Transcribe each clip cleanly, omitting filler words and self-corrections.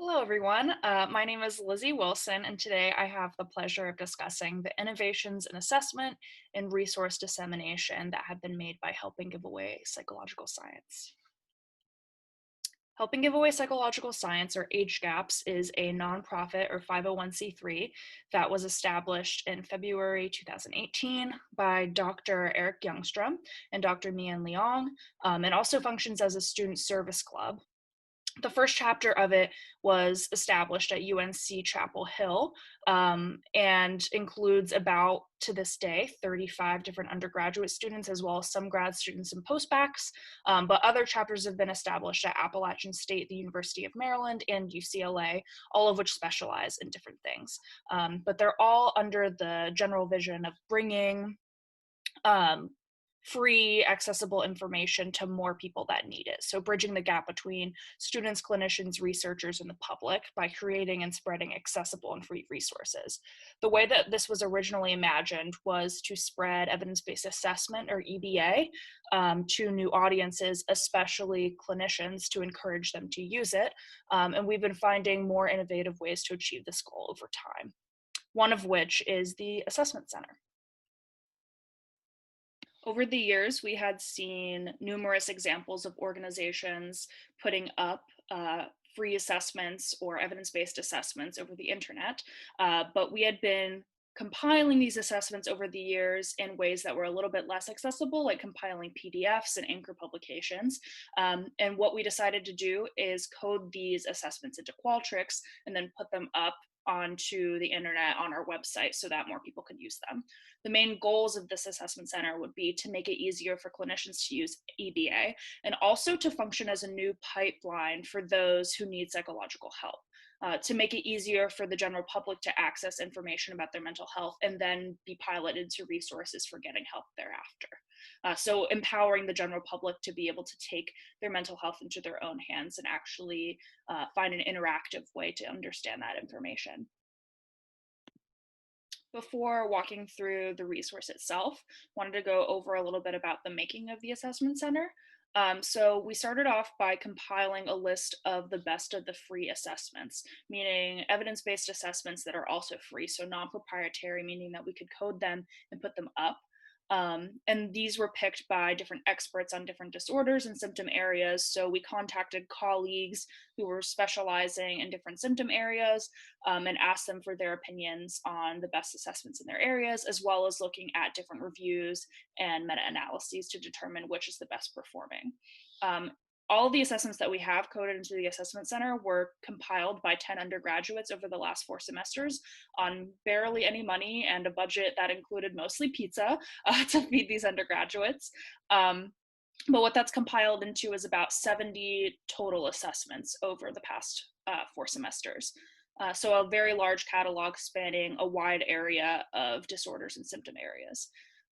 Hello, everyone. My name is Lizzie Wilson, and today I have the pleasure of discussing the innovations in assessment and resource dissemination that have been made by Helping Give Away Psychological Science. Helping Give Away Psychological Science, or HGAPS, is a nonprofit or 501c3 that was established in February 2018 by Dr. Eric Youngstrom and Dr. Mian Leong, and also functions as a student service club. The first chapter of it was established at UNC Chapel Hill, and includes about, to this day, 35 different undergraduate students, as well as some grad students and postbacks. But other chapters have been established at Appalachian State, the University of Maryland, and UCLA, all of which specialize in different things. But they're all under the general vision of bringing um, free, accessible information to more people that need it. So bridging the gap between students, clinicians, researchers, and the public by creating and spreading accessible and free resources. The way that this was originally imagined was to spread evidence-based assessment, or EBA, to new audiences, especially clinicians, to encourage them to use it. And we've been finding more innovative ways to achieve this goal over time, one of which is the assessment center. Over the years, we had seen numerous examples of organizations putting up free assessments or evidence-based assessments over the internet, but we had been compiling these assessments over the years in ways that were a little bit less accessible, like compiling PDFs and anchor publications. And what we decided to do is code these assessments into Qualtrics and then put them up onto the internet on our website so that more people could use them. The main goals of this assessment center would be to make it easier for clinicians to use EBA, and also to function as a new pipeline for those who need psychological help. To make it easier for the general public to access information about their mental health and then be piloted to resources for getting help thereafter. So empowering the general public to be able to take their mental health into their own hands and actually find an interactive way to understand that information. Before walking through the resource itself, wanted to go over a little bit about the making of the assessment center. So we started off by compiling a list of the best of the free assessments, meaning evidence-based assessments that are also free, so non-proprietary, meaning that we could code them and put them up. And these were picked by different experts on different disorders and symptom areas. So we contacted colleagues who were specializing in different symptom areas, and asked them for their opinions on the best assessments in their areas, as well as looking at different reviews and meta-analyses to determine which is the best performing. Um, all of the assessments that we have coded into the assessment center were compiled by 10 undergraduates over the last 4 semesters on barely any money and a budget that included mostly pizza to feed these undergraduates. But what that's compiled into is about 70 total assessments over the past 4 semesters. So a very large catalog spanning a wide area of disorders and symptom areas.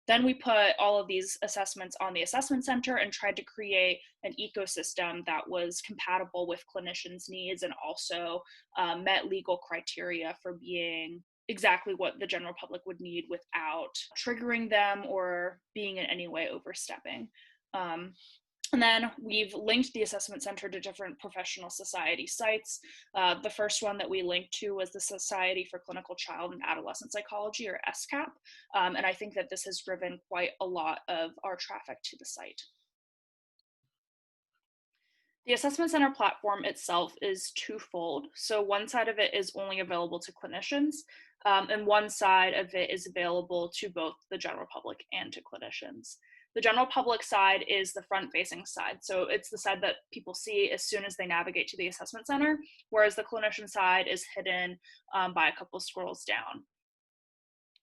Then we put all of these assessments on the assessment center and tried to create an ecosystem that was compatible with clinicians' needs and also met legal criteria for being exactly what the general public would need without triggering them or being in any way overstepping. And then we've linked the assessment center to different professional society sites. The first one that we linked to was the Society for Clinical Child and Adolescent Psychology, or SCAP. And I think that this has driven quite a lot of our traffic to the site. The assessment center platform itself is twofold. So one side of it is only available to clinicians, and one side of it is available to both the general public and to clinicians. The general public side is the front-facing side. So it's the side that people see as soon as they navigate to the assessment center, whereas the clinician side is hidden by a couple scrolls down.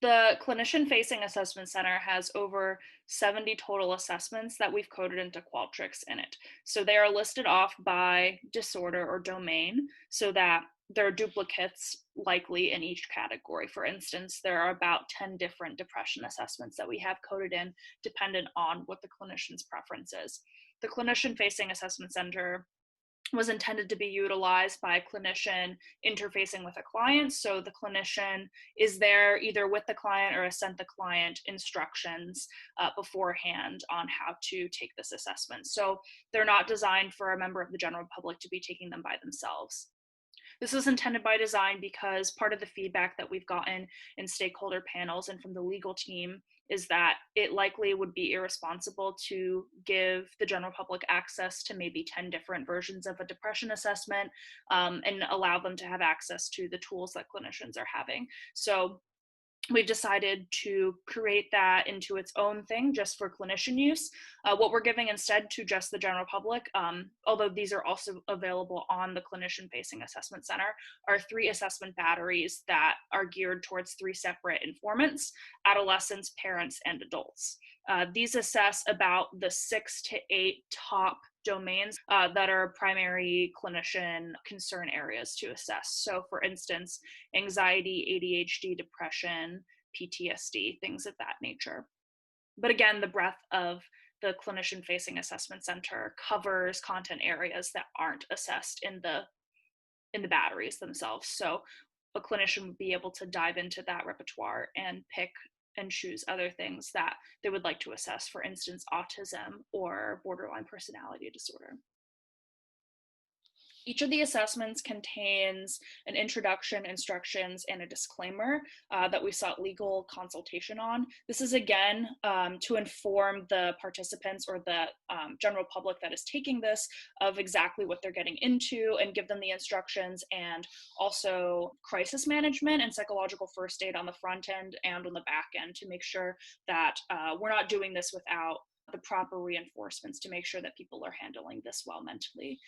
The clinician-facing assessment center has over 70 total assessments that we've coded into Qualtrics in it. So they are listed off by disorder or domain so that there are duplicates likely in each category. For instance, there are about 10 different depression assessments that we have coded in dependent on what the clinician's preference is. The clinician-facing assessment center was intended to be utilized by a clinician interfacing with a client. So the clinician is there either with the client or has sent the client instructions beforehand on how to take this assessment. So they're not designed for a member of the general public to be taking them by themselves. This was intended by design because part of the feedback that we've gotten in stakeholder panels and from the legal team is that it likely would be irresponsible to give the general public access to maybe 10 different versions of a depression assessment, and allow them to have access to the tools that clinicians are having. So we've decided to create that into its own thing just for clinician use. What we're giving instead to just the general public, although these are also available on the clinician facing assessment center, are 3 assessment batteries that are geared towards 3 separate informants: adolescents, parents, and adults. These assess about the 6 to 8 top domains that are primary clinician concern areas to assess. So for instance, anxiety, ADHD, depression, PTSD, things of that nature. But again, the breadth of the clinician facing assessment center covers content areas that aren't assessed in the batteries themselves. So a clinician would be able to dive into that repertoire and pick and choose other things that they would like to assess, for instance, autism or borderline personality disorder. Each of the assessments contains an introduction, instructions, and a disclaimer that we sought legal consultation on. This is again to inform the participants or the general public that is taking this of exactly what they're getting into, and give them the instructions, and also crisis management and psychological first aid on the front end and on the back end to make sure that we're not doing this without the proper reinforcements to make sure that people are handling this well mentally.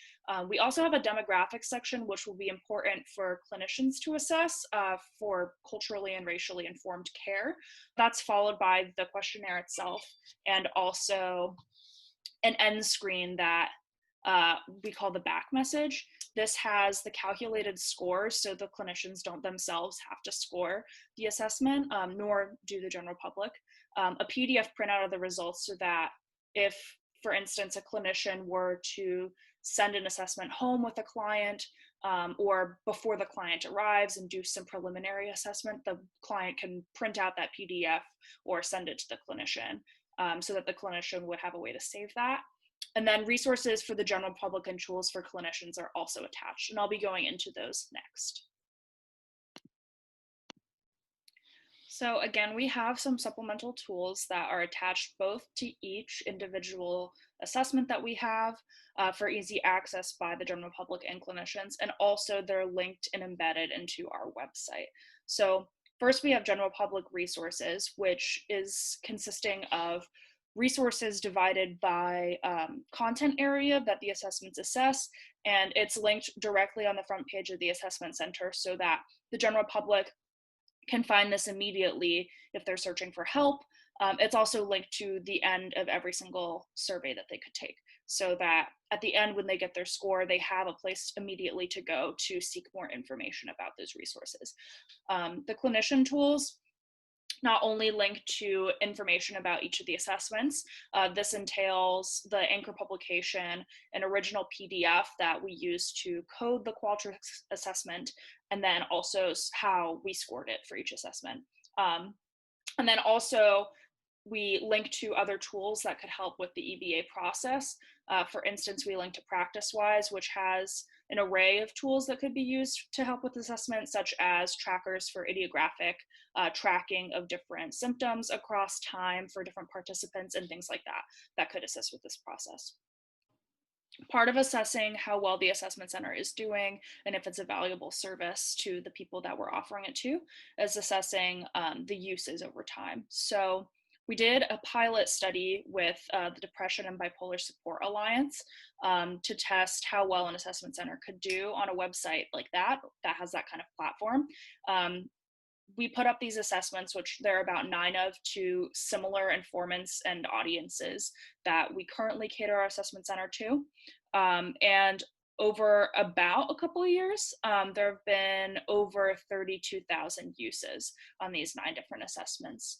We also have a demographics section, which will be important for clinicians to assess for culturally and racially informed care. That's followed by the questionnaire itself, and also an end screen that we call the back message. This has the calculated scores, so the clinicians don't themselves have to score the assessment, nor do the general public. A PDF printout of the results, so that if, for instance, a clinician were to send an assessment home with a client, or before the client arrives and do some preliminary assessment, the client can print out that PDF or send it to the clinician, so that the clinician would have a way to save that. And then resources for the general public and tools for clinicians are also attached, and I'll be going into those next. So again, we have some supplemental tools that are attached both to each individual assessment that we have for easy access by the general public and clinicians, and also they're linked and embedded into our website. So first we have general public resources, which is consisting of resources divided by content area that the assessments assess, and it's linked directly on the front page of the assessment center so that the general public can find this immediately if they're searching for help. It's also linked to the end of every single survey that they could take, so that at the end, when they get their score, they have a place immediately to go to seek more information about those resources. The clinician tools not only link to information about each of the assessments, this entails the anchor publication, an original PDF that we use to code the Qualtrics assessment, and then also how we scored it for each assessment. And then also we link to other tools that could help with the EBA process. For instance, we link to PracticeWise, which has an array of tools that could be used to help with assessment, such as trackers for idiographic tracking of different symptoms across time for different participants and things like that, that could assist with this process. Part of assessing how well the assessment center is doing and if it's a valuable service to the people that we're offering it to is assessing the uses over time. So we did a pilot study with the Depression and Bipolar Support Alliance to test how well an assessment center could do on a website like that has that kind of platform. We put up these assessments, which there are about 9 of, to similar informants and audiences that we currently cater our assessment center to. And over about a couple of years, there have been over 32,000 uses on these 9 different assessments.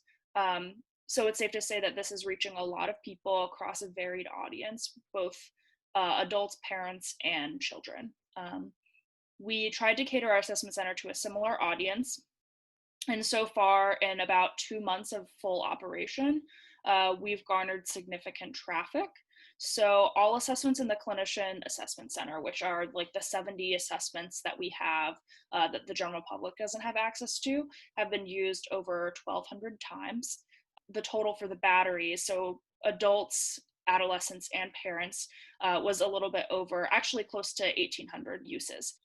So it's safe to say that this is reaching a lot of people across a varied audience, both adults, parents, and children. We tried to cater our assessment center to a similar audience. And so far, in about 2 months of full operation, we've garnered significant traffic. So all assessments in the clinician assessment center, which are like the 70 assessments that we have that the general public doesn't have access to, have been used over 1,200 times. The total for the batteries, so adults, adolescents, and parents, was a little bit over, actually close to 1,800 uses.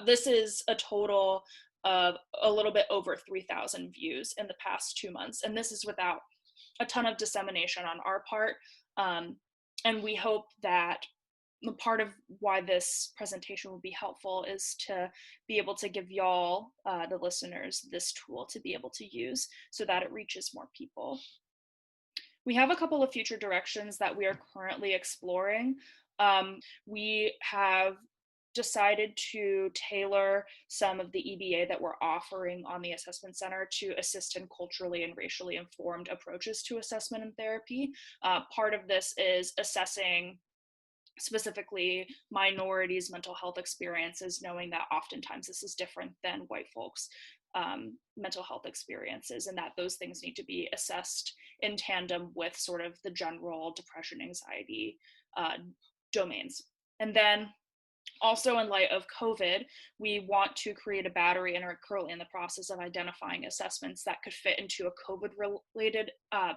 This is a total of a little bit over 3,000 views in the past 2 months, and this is without a ton of dissemination on our part. Um, and we hope that the part of why this presentation will be helpful is to be able to give y'all, the listeners, this tool to be able to use so that it reaches more people. We have a couple of future directions that we are currently exploring. We have decided to tailor some of the EBA that we're offering on the assessment center to assist in culturally and racially informed approaches to assessment and therapy. Part of this is assessing specifically minorities' mental health experiences, knowing that oftentimes this is different than white folks' mental health experiences, and that those things need to be assessed in tandem with sort of the general depression, anxiety domains. And then also, in light of COVID, we want to create a battery and are currently in the process of identifying assessments that could fit into a COVID-related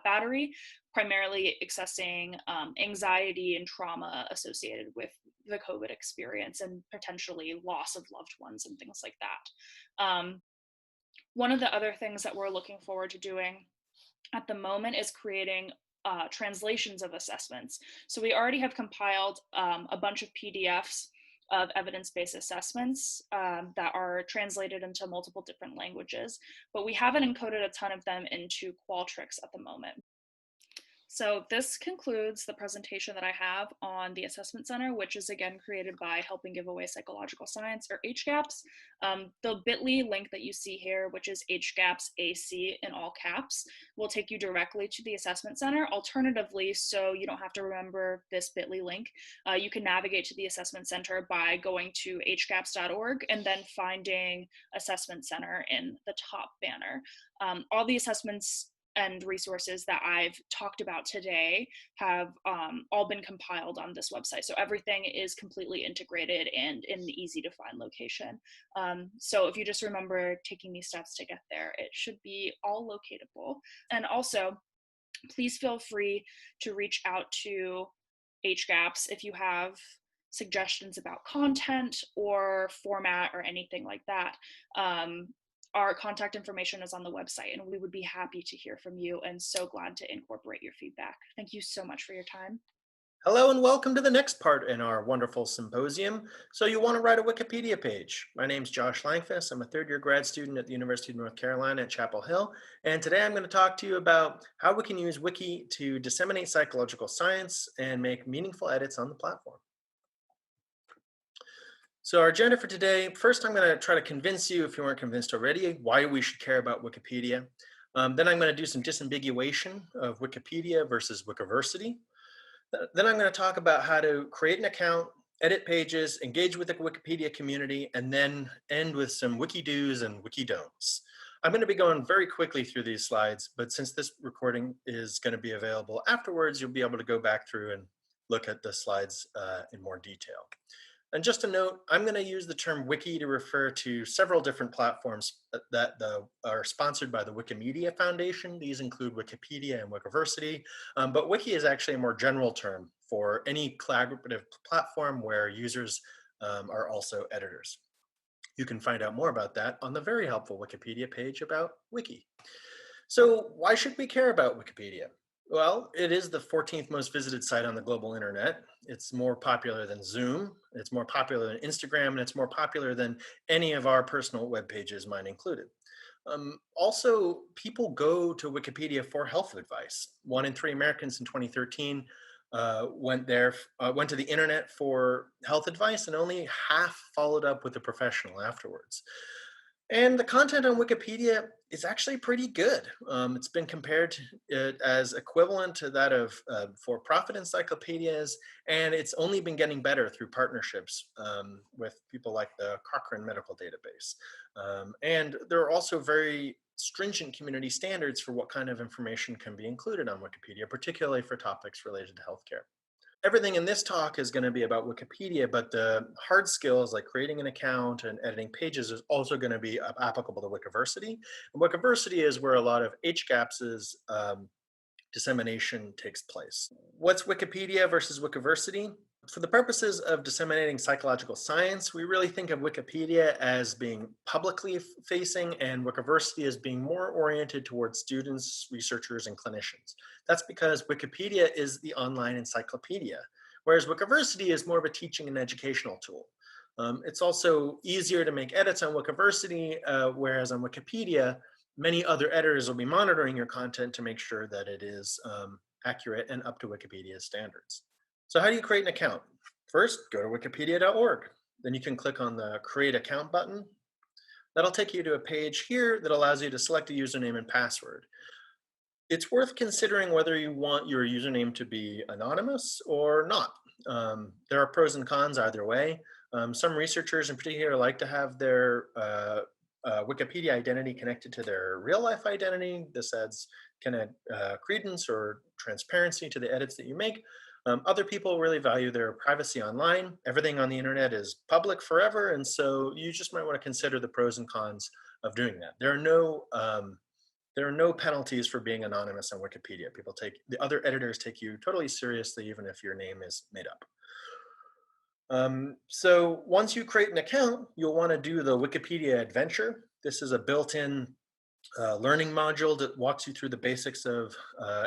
battery, primarily assessing anxiety and trauma associated with the COVID experience and potentially loss of loved ones and things like that. One of the other things that we're looking forward to doing at the moment is creating translations of assessments. So we already have compiled a bunch of PDFs of evidence-based assessments that are translated into multiple different languages, but we haven't encoded a ton of them into Qualtrics at the moment. So this concludes the presentation that I have on the Assessment Center, which is again created by Helping Give Away Psychological Science, or HGAPS. The bit.ly link that you see here, which is HGAPS AC in all caps, will take you directly to the Assessment Center. Alternatively, so you don't have to remember this bit.ly link, you can navigate to the Assessment Center by going to hgaps.org and then finding Assessment Center in the top banner. All the assessments and resources that I've talked about today have all been compiled on this website. So everything is completely integrated and in the easy to find location. So if you just remember taking these steps to get there, it should be all locatable. And also, please feel free to reach out to HGAPS if you have suggestions about content or format or anything like that. Our contact information is on the website, and we would be happy to hear from you and so glad to incorporate your feedback. Thank you so much for your time. Hello and welcome to the next part in our wonderful symposium. So you want to write a Wikipedia page. My name's Josh Langfus. I'm a third-year grad student at the University of North Carolina at Chapel Hill. And today I'm going to talk to you about how we can use Wiki to disseminate psychological science and make meaningful edits on the platform. So our agenda for today, first I'm going to try to convince you, if you weren't convinced already, why we should care about Wikipedia. Then I'm going to do some disambiguation of Wikipedia versus Wikiversity. Then I'm going to talk about how to create an account, edit pages, engage with the Wikipedia community, and then end with some wiki do's and wiki don'ts. I'm going to be going very quickly through these slides, but since this recording is going to be available afterwards, you'll be able to go back through and look at the slides in more detail. And just a note, I'm going to use the term wiki to refer to several different platforms that are sponsored by the Wikimedia Foundation. These include Wikipedia and Wikiversity, but wiki is actually a more general term for any collaborative platform where users are also editors. You can find out more about that on the very helpful Wikipedia page about Wiki. So why should we care about Wikipedia? Well, it is the 14th most visited site on the global internet. It's more popular than Zoom, it's more popular than Instagram, and it's more popular than any of our personal web pages, mine included. Also, people go to Wikipedia for health advice. 1 in 3 Americans in 2013 went to the internet for health advice, and only half followed up with a professional afterwards. And the content on Wikipedia is actually pretty good. It's been compared to it as equivalent to that of for-profit encyclopedias, and it's only been getting better through partnerships with people like the Cochrane Medical Database. And there are also very stringent community standards for what kind of information can be included on Wikipedia, particularly for topics related to healthcare. Everything in this talk is going to be about Wikipedia, but the hard skills like creating an account and editing pages is also going to be applicable to Wikiversity. And Wikiversity is where a lot of HGAPS's dissemination takes place. What's Wikipedia versus Wikiversity? For the purposes of disseminating psychological science, we really think of Wikipedia as being publicly facing and Wikiversity as being more oriented towards students, researchers, and clinicians. That's because Wikipedia is the online encyclopedia, whereas Wikiversity is more of a teaching and educational tool. It's also easier to make edits on Wikiversity, whereas on Wikipedia, many other editors will be monitoring your content to make sure that it is accurate and up to Wikipedia standards. So how do you create an account? First, go to wikipedia.org. Then you can click on the Create Account button. That'll take you to a page here that allows you to select a username and password. It's worth considering whether you want your username to be anonymous or not. There are pros and cons either way. Some researchers in particular like to have their Wikipedia identity connected to their real life identity. This adds kind of credence or transparency to the edits that you make. Other people really value their privacy online. Everything on the internet is public forever, and so you just might want to consider the pros and cons of doing that. There are no penalties for being anonymous on Wikipedia. The other editors take you totally seriously, even if your name is made up. So once you create an account, you'll want to do the Wikipedia Adventure. This is a built-in learning module that walks you through the basics of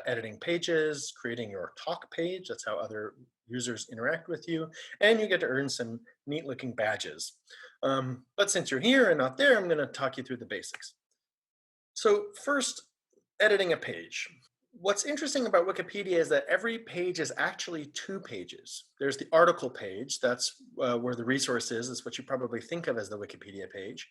editing pages, creating your talk page. That's how other users interact with you. And you get to earn some neat looking badges. But since you're here and not there, I'm going to talk you through the basics. So first, editing a page. What's interesting about Wikipedia is that every page is actually two pages. There's the article page, that's where the resource is. That's what you probably think of as the Wikipedia page.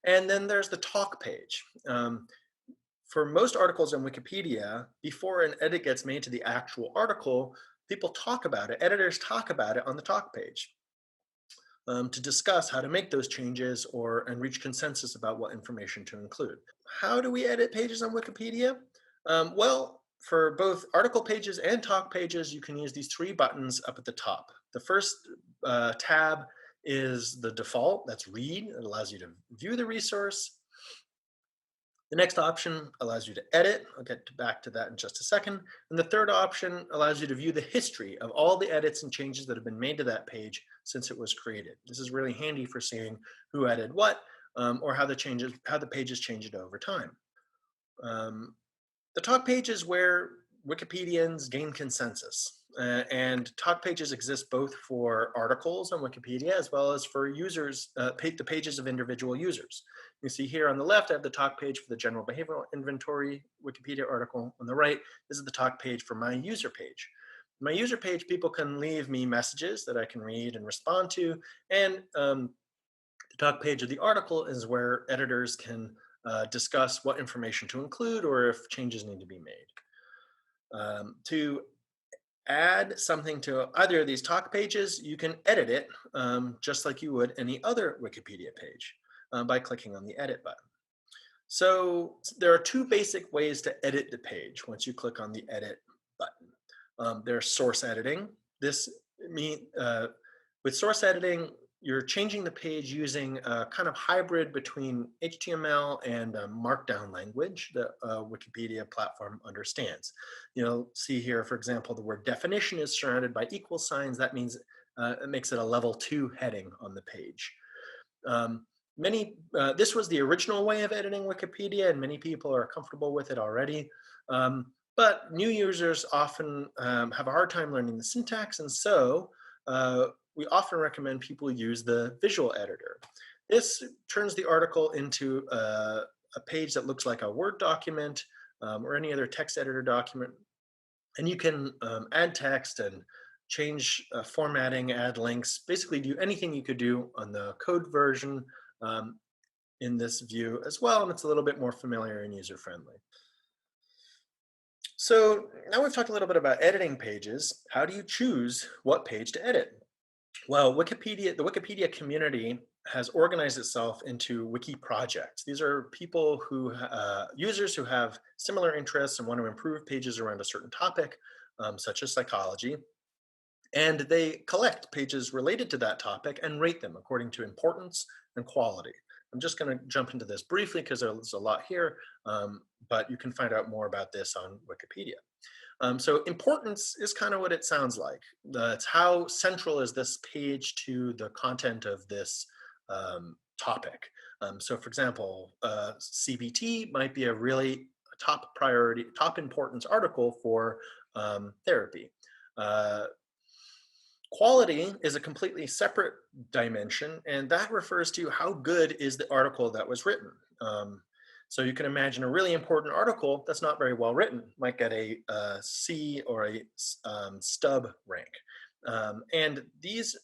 And then there's the talk page. For most articles on Wikipedia, before an edit gets made to the actual article, people talk about it, editors talk about it on the talk page to discuss how to make those changes and reach consensus about what information to include. How do we edit pages on Wikipedia? Well, for both article pages and talk pages, you can use these three buttons up at the top. The first tab is the default, that's read. It allows you to view the resource. The next option allows you to edit. I'll get back to that in just a second. And the third option allows you to view the history of all the edits and changes that have been made to that page since it was created. This is really handy for seeing who added what or how the pages changed over time. The talk page is where Wikipedians gain consensus. And talk pages exist both for articles on Wikipedia as well as for users, the pages of individual users. You see here on the left, I have the talk page for the General Behavioral Inventory Wikipedia article. On the right, this is the talk page for my user page. My user page, people can leave me messages that I can read and respond to. And the talk page of the article is where editors can discuss what information to include or if changes need to be made. To add something to either of these talk pages, you can edit it just like you would any other Wikipedia page by clicking on the edit button. So there are two basic ways to edit the page once you click on the edit button. There's source editing. With source editing, you're changing the page using a kind of hybrid between HTML and Markdown language that Wikipedia platform understands. You'll see here, for example, the word definition is surrounded by equal signs. That means it makes it a level 2 heading on the page. This was the original way of editing Wikipedia, and many people are comfortable with it already. But new users often have a hard time learning the syntax, and so we often recommend people use the visual editor. This turns the article into a page that looks like a Word document or any other text editor document. And you can add text and change formatting, add links, basically do anything you could do on the code version in this view as well. And it's a little bit more familiar and user-friendly. So now we've talked a little bit about editing pages. How do you choose what page to edit? Well, the Wikipedia community has organized itself into wiki projects. These are people users who have similar interests and want to improve pages around a certain topic, such as psychology. And they collect pages related to that topic and rate them according to importance and quality. I'm just going to jump into this briefly because there's a lot here, but you can find out more about this on Wikipedia. So importance is kind of what it sounds like. It's how central is this page to the content of this topic. So for example, CBT might be a really top priority, top importance article for therapy. Uh, Quality is a completely separate dimension, and that refers to how good is the article that was written. So you can imagine a really important article that's not very well written might get a C or a stub rank. And these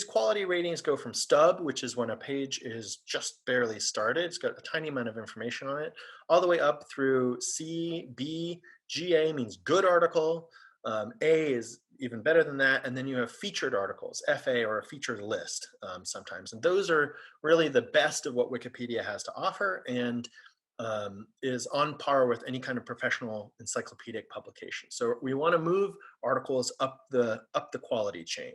quality ratings go from stub, which is when a page is just barely started, it's got a tiny amount of information on it, all the way up through C, B, GA means good article, A is even better than that, and then you have featured articles, FA or a featured list sometimes. And those are really the best of what Wikipedia has to offer and is on par with any kind of professional encyclopedic publication. So we want to move articles up the quality chain.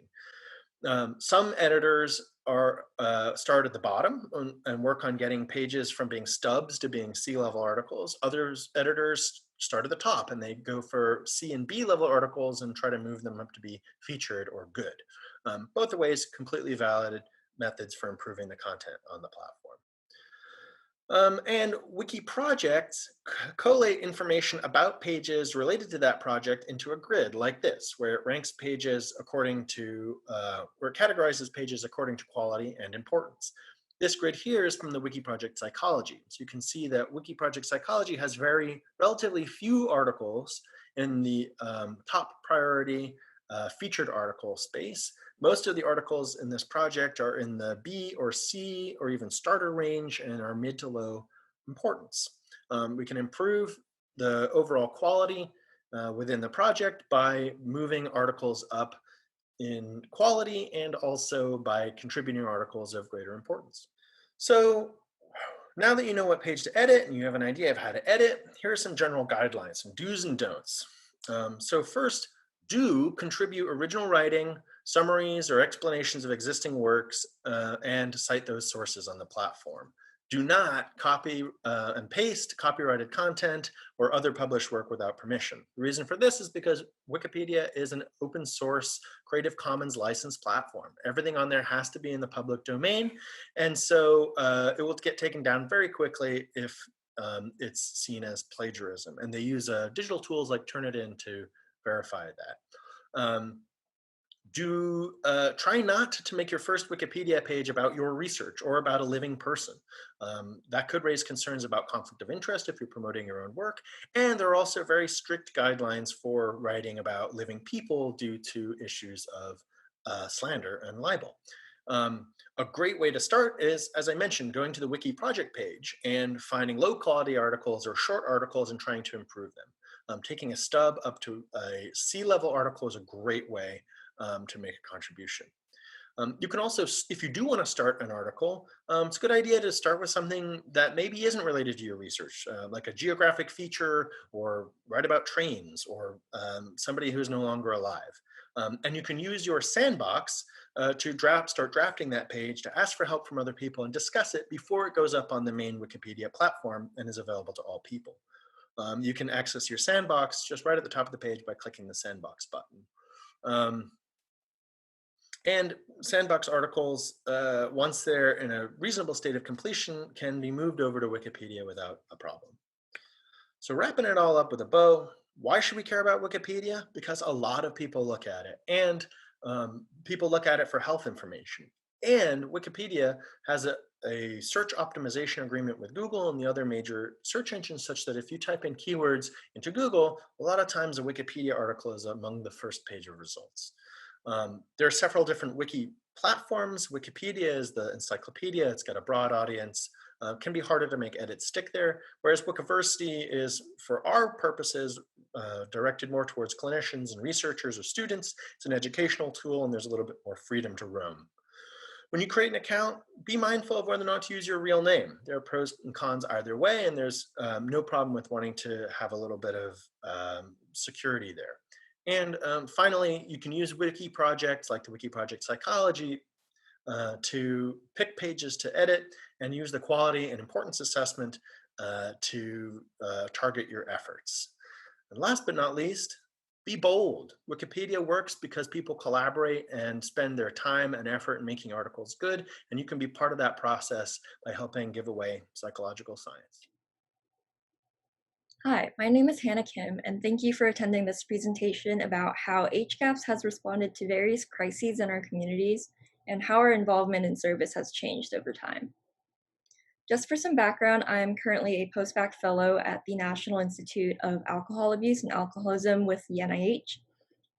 Some editors are start at the bottom and work on getting pages from being stubs to being C-level articles. Others editors start at the top and they go for C and B level articles and try to move them up to be featured or good. Both the ways completely valid methods for improving the content on the platform. And wiki projects collate information about pages related to that project into a grid like this, where it ranks pages according to, where it categorizes pages according to quality and importance. This grid here is from the Wiki Project Psychology. So you can see that Wiki Project Psychology has relatively few articles in the top priority featured article space. Most of the articles in this project are in the B or C or even starter range and are mid to low importance. We can improve the overall quality within the project by moving articles up in quality and also by contributing articles of greater importance. So now that you know what page to edit and you have an idea of how to edit, here are some general guidelines, some do's and don'ts. So first, do contribute original writing, summaries, or explanations of existing works, and cite those sources on the platform. Do not copy and paste copyrighted content or other published work without permission. The reason for this is because Wikipedia is an open source Creative Commons licensed platform. Everything on there has to be in the public domain, and so it will get taken down very quickly if it's seen as plagiarism. And they use digital tools like Turnitin to verify that. Try not to make your first Wikipedia page about your research or about a living person. That could raise concerns about conflict of interest if you're promoting your own work. And there are also very strict guidelines for writing about living people due to issues of slander and libel. A great way to start is, as I mentioned, going to the Wiki project page and finding low quality articles or short articles and trying to improve them. Taking a stub up to a C-level article is a great way to make a contribution. You can also, if you do want to start an article, it's a good idea to start with something that maybe isn't related to your research, like a geographic feature or write about trains or somebody who's no longer alive. And you can use your sandbox to start drafting that page, to ask for help from other people and discuss it before it goes up on the main Wikipedia platform and is available to all people. You can access your sandbox just right at the top of the page by clicking the sandbox button. And sandbox articles, once they're in a reasonable state of completion, can be moved over to Wikipedia without a problem. So wrapping it all up with a bow, why should we care about Wikipedia? Because a lot of people look at it, and people look at it for health information. And Wikipedia has a search optimization agreement with Google and the other major search engines, such that if you type in keywords into Google, a lot of times a Wikipedia article is among the first page of results. There are several different wiki platforms. Wikipedia is the encyclopedia. It's got a broad audience. Can be harder to make edits stick there, whereas Wikiversity is, for our purposes, directed more towards clinicians and researchers or students. It's an educational tool, and there's a little bit more freedom to roam. When you create an account, be mindful of whether or not to use your real name. There are pros and cons either way, and there's no problem with wanting to have a little bit of security there. And finally, you can use wiki projects like the Wiki Project Psychology to pick pages to edit and use the quality and importance assessment to target your efforts. And last but not least, be bold. Wikipedia works because people collaborate and spend their time and effort in making articles good, and you can be part of that process by helping give away psychological science. Hi, my name is Hannah Kim, and thank you for attending this presentation about how HGAPS has responded to various crises in our communities and how our involvement in service has changed over time. Just for some background, I'm currently a postbac fellow at the National Institute of Alcohol Abuse and Alcoholism with the NIH,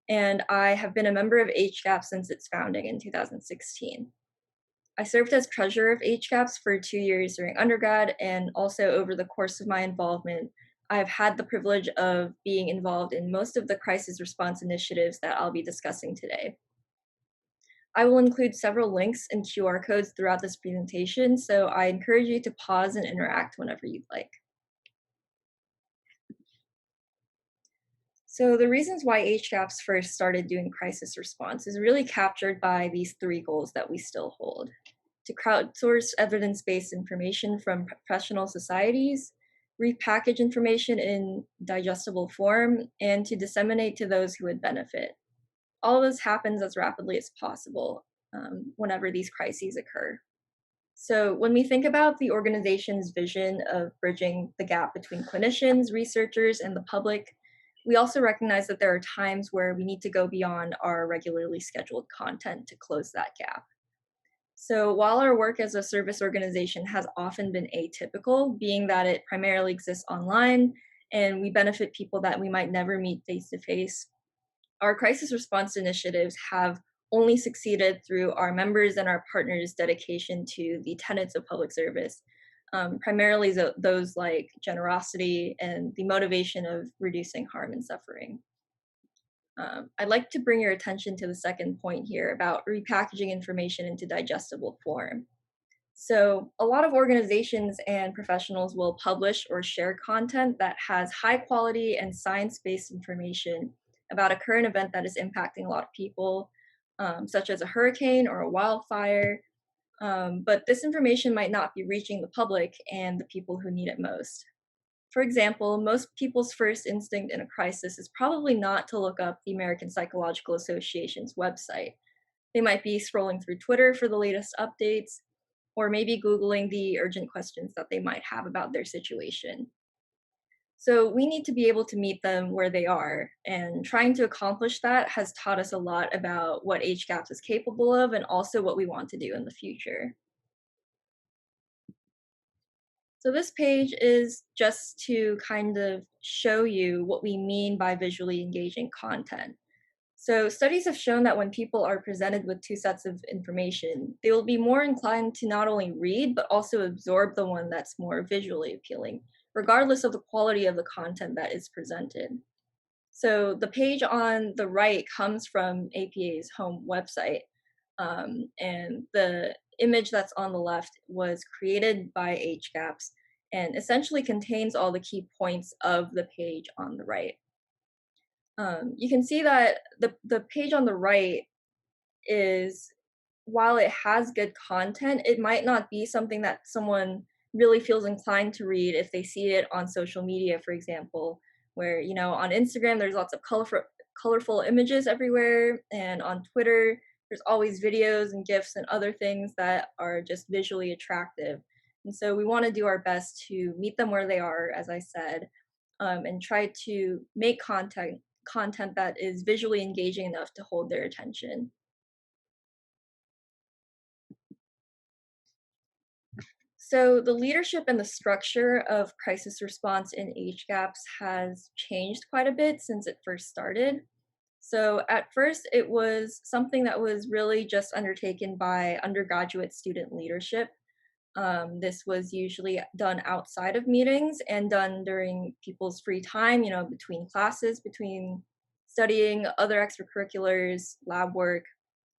and I have been a member of HGAPS since its founding in 2016. I served as treasurer of HGAPS for 2 years during undergrad, and also over the course of my involvement, I've had the privilege of being involved in most of the crisis response initiatives that I'll be discussing today. I will include several links and QR codes throughout this presentation, so I encourage you to pause and interact whenever you'd like. So the reasons why HGAPS first started doing crisis response is really captured by these three goals that we still hold: to crowdsource evidence-based information from professional societies, repackage information in digestible form, and to disseminate to those who would benefit. All of this happens as rapidly as possible whenever these crises occur. So when we think about the organization's vision of bridging the gap between clinicians, researchers, and the public, we also recognize that there are times where we need to go beyond our regularly scheduled content to close that gap. So while our work as a service organization has often been atypical, being that it primarily exists online and we benefit people that we might never meet face to face, our crisis response initiatives have only succeeded through our members and our partners' dedication to the tenets of public service, primarily those like generosity and the motivation of reducing harm and suffering. I'd like to bring your attention to the second point here about repackaging information into digestible form. So, a lot of organizations and professionals will publish or share content that has high quality and science based information about a current event that is impacting a lot of people, such as a hurricane or a wildfire. But this information might not be reaching the public and the people who need it most. For example, most people's first instinct in a crisis is probably not to look up the American Psychological Association's website. They might be scrolling through Twitter for the latest updates, or maybe Googling the urgent questions that they might have about their situation. So we need to be able to meet them where they are, and trying to accomplish that has taught us a lot about what HGAPS is capable of and also what we want to do in the future. So this page is just to kind of show you what we mean by visually engaging content. So studies have shown that when people are presented with two sets of information, they will be more inclined to not only read, but also absorb the one that's more visually appealing, regardless of the quality of the content that is presented. So the page on the right comes from APA's home website, and the image that's on the left was created by HGAPS and essentially contains all the key points of the page on the right. You can see that the page on the right is, while it has good content, it might not be something that someone really feels inclined to read if they see it on social media, for example, where, on Instagram, there's lots of colorful images everywhere, and on Twitter, there's always videos and GIFs and other things that are just visually attractive. And so we want to do our best to meet them where they are, as I said, and try to make content that is visually engaging enough to hold their attention. So the leadership and the structure of crisis response in HGAPS has changed quite a bit since it first started. So at first, it was something that was really just undertaken by undergraduate student leadership. This was usually done outside of meetings and done during people's free time, between classes, between studying, other extracurriculars, lab work.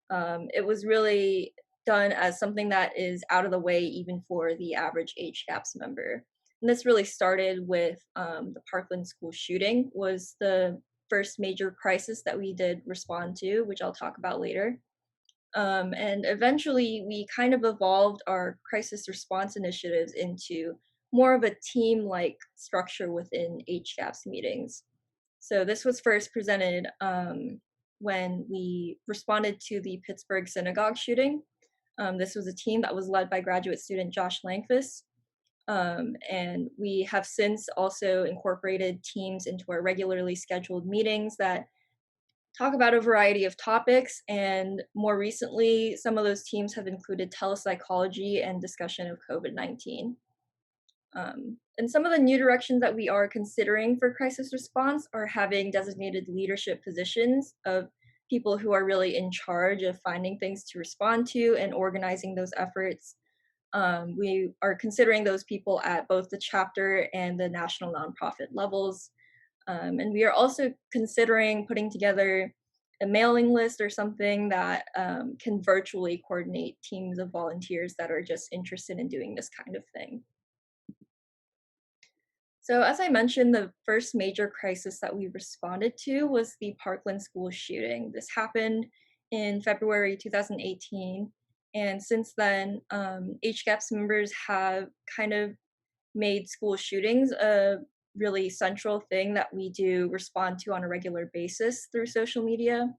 It was really done as something that is out of the way even for the average HGAPS member. And this really started with the Parkland school shooting was the first major crisis that we did respond to, which I'll talk about later. And eventually, we kind of evolved our crisis response initiatives into more of a team-like structure within HGAPS meetings. So this was first presented when we responded to the Pittsburgh synagogue shooting. This was a team that was led by graduate student Josh Langfus. And we have since also incorporated teams into our regularly scheduled meetings that talk about a variety of topics. And more recently, some of those teams have included telepsychology and discussion of COVID-19. And some of the new directions that we are considering for crisis response are having designated leadership positions of people who are really in charge of finding things to respond to and organizing those efforts. We are considering those people at both the chapter and the national nonprofit levels. And we are also considering putting together a mailing list or something that can virtually coordinate teams of volunteers that are just interested in doing this kind of thing. So as I mentioned, the first major crisis that we responded to was the Parkland school shooting. This happened in February 2018. And since then, HGAPS members have kind of made school shootings a really central thing that we do respond to on a regular basis through social media.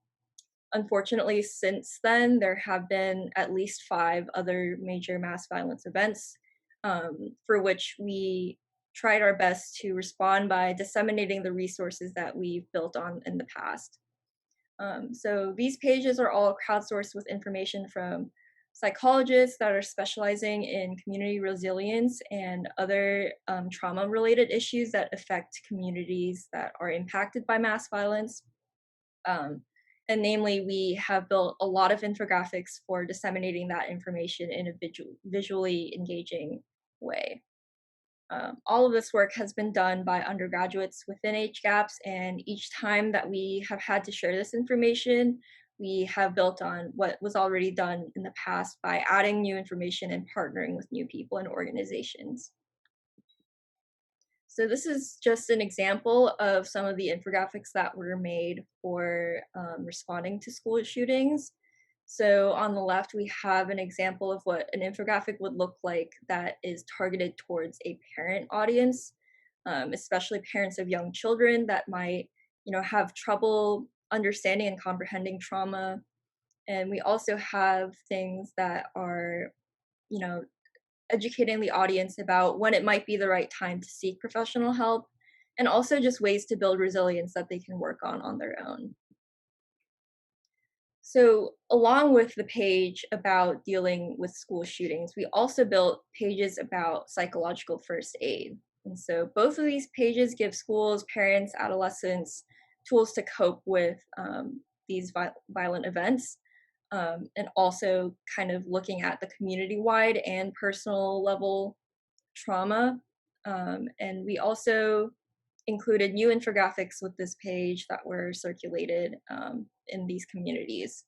Unfortunately, since then, there have been at least 5 other major mass violence events for which we tried our best to respond by disseminating the resources that we've built on in the past. So these pages are all crowdsourced with information from psychologists that are specializing in community resilience and other trauma-related issues that affect communities that are impacted by mass violence. And namely, we have built a lot of infographics for disseminating that information in a visually engaging way. All of this work has been done by undergraduates within HGAPS, and each time that we have had to share this information, we have built on what was already done in the past by adding new information and partnering with new people and organizations. So this is just an example of some of the infographics that were made for responding to school shootings. So on the left, we have an example of what an infographic would look like that is targeted towards a parent audience, especially parents of young children that might, have trouble understanding and comprehending trauma. And we also have things that are, educating the audience about when it might be the right time to seek professional help, and also just ways to build resilience that they can work on their own. So along with the page about dealing with school shootings, we also built pages about psychological first aid. And so both of these pages give schools, parents, adolescents tools to cope with these violent events, and also kind of looking at the community-wide and personal level trauma. And we also included new infographics with this page that were circulated in these communities.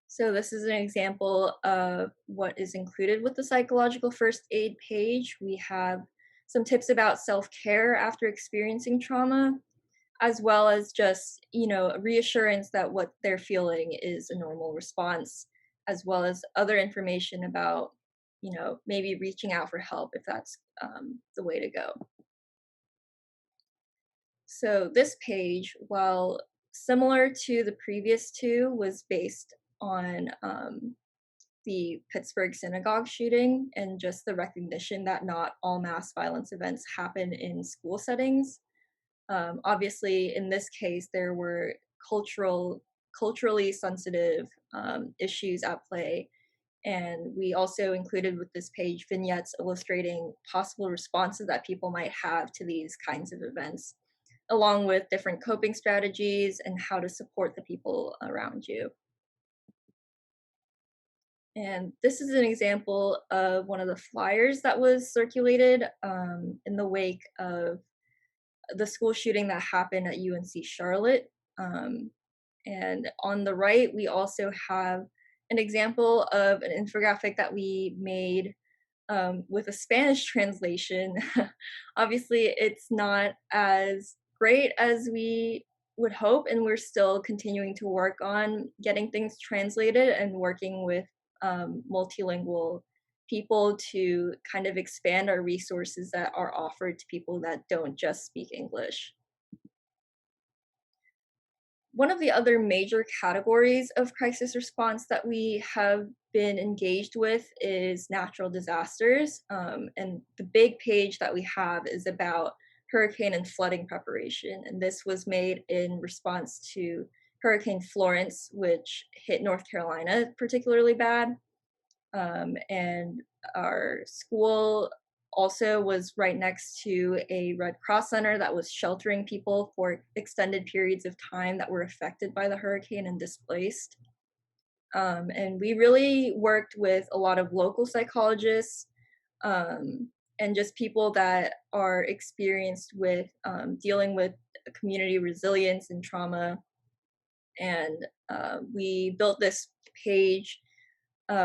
So this is an example of what is included with the psychological first aid page. We have some tips about self-care after experiencing trauma, as well as just, reassurance that what they're feeling is a normal response, as well as other information about, maybe reaching out for help if that's the way to go. So this page, while similar to the previous two, was based on the Pittsburgh synagogue shooting and just the recognition that not all mass violence events happen in school settings. Obviously, in this case, there were culturally sensitive issues at play. And we also included with this page vignettes illustrating possible responses that people might have to these kinds of events, along with different coping strategies and how to support the people around you. And this is an example of one of the flyers that was circulated in the wake of the school shooting that happened at UNC Charlotte. And on the right, we also have an example of an infographic that we made with a Spanish translation. Obviously, it's not as great as we would hope, and we're still continuing to work on getting things translated and working with multilingual people to kind of expand our resources that are offered to people that don't just speak English. One of the other major categories of crisis response that we have been engaged with is natural disasters. And the big page that we have is about hurricane and flooding preparation. And this was made in response to Hurricane Florence, which hit North Carolina particularly bad. And our school also was right next to a Red Cross center that was sheltering people for extended periods of time that were affected by the hurricane and displaced. And we really worked with a lot of local psychologists and just people that are experienced with dealing with community resilience and trauma. And we built this page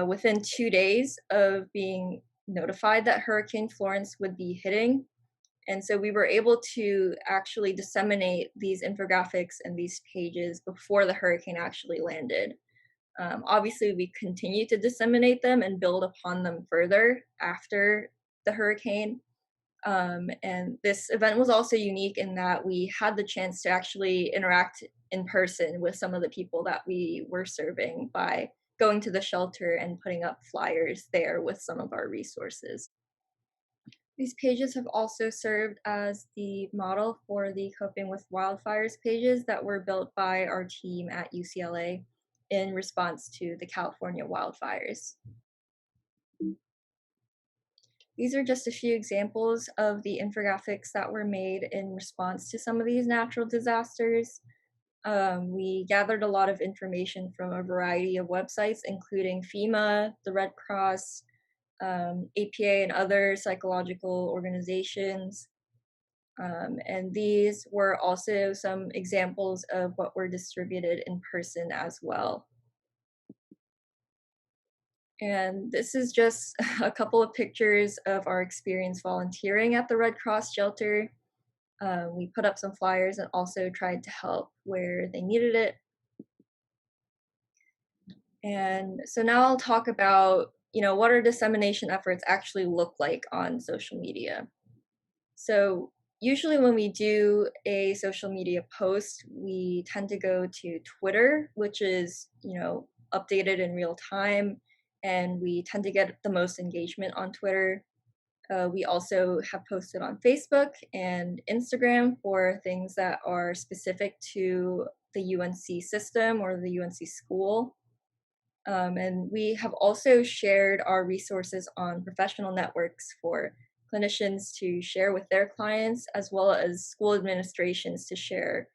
within 2 days of being notified that Hurricane Florence would be hitting. And so we were able to actually disseminate these infographics and these pages before the hurricane actually landed. Obviously, we continue to disseminate them and build upon them further after the hurricane. And this event was also unique in that we had the chance to actually interact in person with some of the people that we were serving by going to the shelter and putting up flyers there with some of our resources. These pages have also served as the model for the Coping with Wildfires pages that were built by our team at UCLA in response to the California wildfires. These are just a few examples of the infographics that were made in response to some of these natural disasters. We gathered a lot of information from a variety of websites, including FEMA, the Red Cross, APA, and other psychological organizations. And these were also some examples of what were distributed in person as well. And this is just a couple of pictures of our experience volunteering at the Red Cross shelter. We put up some flyers and also tried to help where they needed it. And so now I'll talk about, what our dissemination efforts actually look like on social media. So usually when we do a social media post, we tend to go to Twitter, which is, updated in real time, and we tend to get the most engagement on Twitter. We also have posted on Facebook and Instagram for things that are specific to the UNC system or the UNC school. And we have also shared our resources on professional networks for clinicians to share with their clients, as well as school administrations to share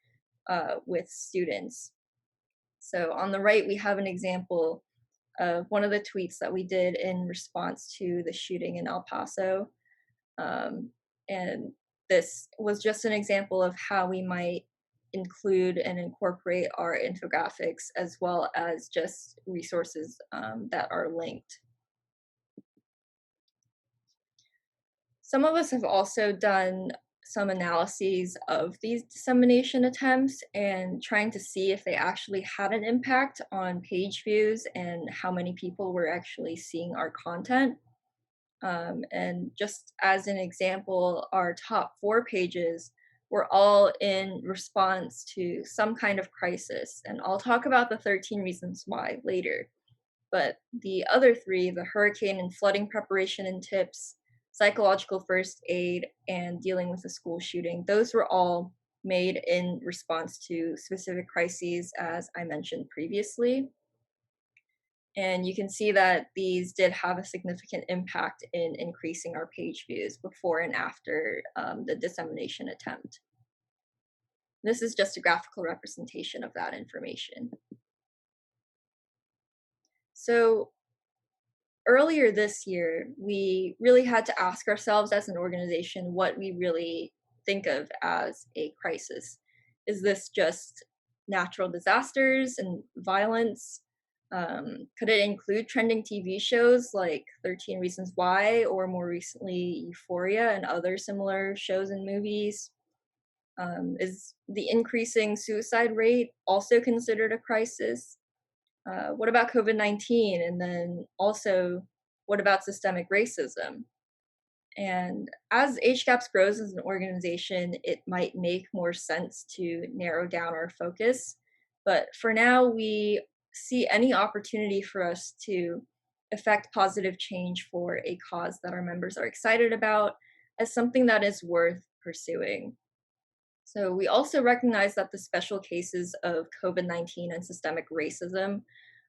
with students. So on the right, we have an example of one of the tweets that we did in response to the shooting in El Paso. And this was just an example of how we might include and incorporate our infographics as well as just resources that are linked. Some of us have also done some analyses of these dissemination attempts and trying to see if they actually had an impact on page views and how many people were actually seeing our content. And just as an example, our top 4 pages were all in response to some kind of crisis. And I'll talk about the 13 reasons why later. But the other 3, the hurricane and flooding preparation and tips, psychological first aid, and dealing with a school shooting, those were all made in response to specific crises, as I mentioned previously. And you can see that these did have a significant impact in increasing our page views before and after the dissemination attempt. This is just a graphical representation of that information. So earlier this year, we really had to ask ourselves as an organization what we really think of as a crisis. Is this just natural disasters and violence? Could it include trending TV shows like 13 Reasons Why, or more recently Euphoria and other similar shows and movies? Is the increasing suicide rate also considered a crisis? What about COVID-19? And then also, what about systemic racism? And as HGAPS grows as an organization, it might make more sense to narrow down our focus. But for now, we see any opportunity for us to affect positive change for a cause that our members are excited about as something that is worth pursuing. So we also recognize that the special cases of COVID-19 and systemic racism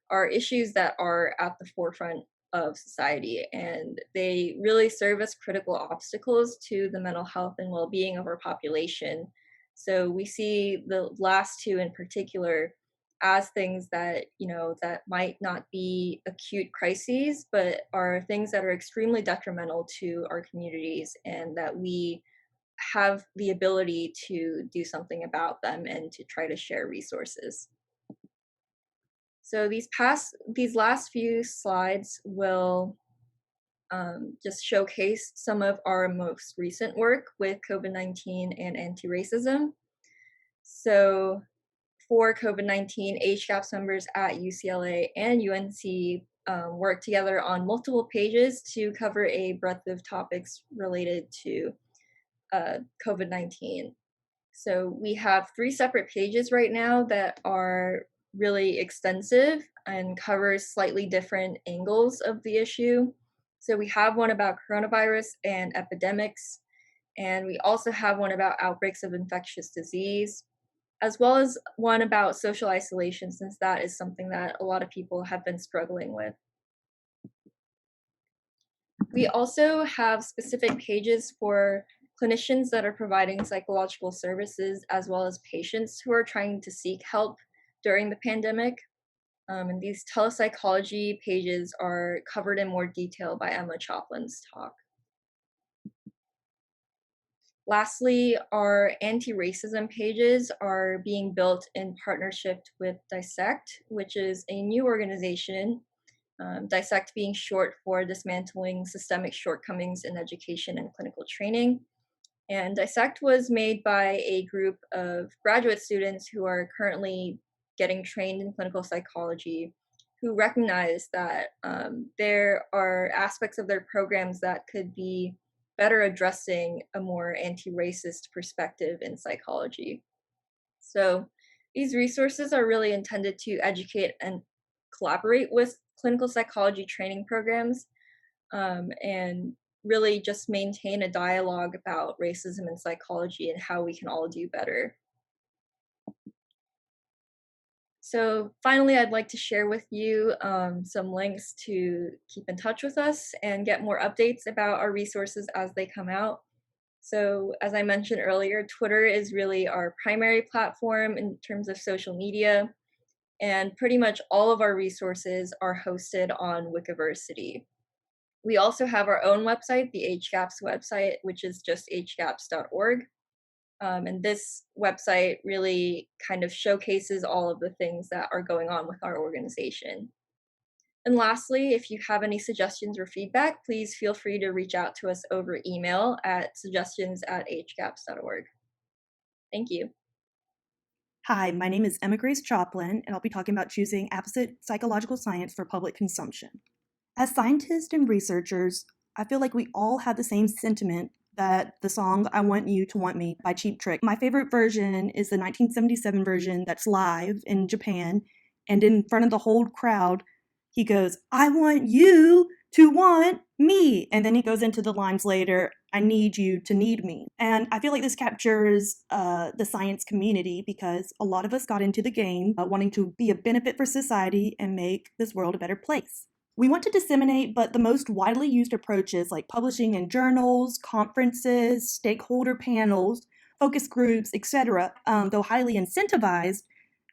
are issues that are at the forefront of society, and they really serve as critical obstacles to the mental health and well-being of our population. So we see the last two in particular as things that, that might not be acute crises, but are things that are extremely detrimental to our communities and that we have the ability to do something about them and to try to share resources. So these last few slides will just showcase some of our most recent work with COVID-19 and anti-racism. So for COVID-19, HGAPS members at UCLA and UNC work together on multiple pages to cover a breadth of topics related to COVID-19. So we have 3 separate pages right now that are really extensive and covers slightly different angles of the issue. So we have one about coronavirus and epidemics, and we also have one about outbreaks of infectious disease, as well as one about social isolation, since that is something that a lot of people have been struggling with. We also have specific pages for clinicians that are providing psychological services, as well as patients who are trying to seek help during the pandemic. And these telepsychology pages are covered in more detail by Emma Choplin's talk. Lastly, our anti-racism pages are being built in partnership with Dissect, which is a new organization, Dissect being short for Dismantling Systemic Shortcomings in Education and Clinical Training. And Dissect was made by a group of graduate students who are currently getting trained in clinical psychology, who recognize that there are aspects of their programs that could be better addressing a more anti-racist perspective in psychology. So these resources are really intended to educate and collaborate with clinical psychology training programs, and really just maintain a dialogue about racism and psychology and how we can all do better. So finally, I'd like to share with you some links to keep in touch with us and get more updates about our resources as they come out. So as I mentioned earlier, Twitter is really our primary platform in terms of social media, and pretty much all of our resources are hosted on Wikiversity. We also have our own website, the HGAPS website, which is just hgaps.org. And this website really kind of showcases all of the things that are going on with our organization. And lastly, if you have any suggestions or feedback, please feel free to reach out to us over email at suggestions@hgaps.org. Thank you. Hi, my name is Emma Grace Choplin, and I'll be talking about choosing Apposite psychological science for public consumption. As scientists and researchers, I feel like we all have the same sentiment that the song I Want You to Want Me by Cheap Trick. My favorite version is the 1977 version that's live in Japan, and in front of the whole crowd, he goes, "I want you to want me." And then he goes into the lines later, "I need you to need me." And I feel like this captures the science community, because a lot of us got into the game wanting to be a benefit for society and make this world a better place. We want to disseminate, but the most widely used approaches like publishing in journals, conferences, stakeholder panels, focus groups, etc., though highly incentivized,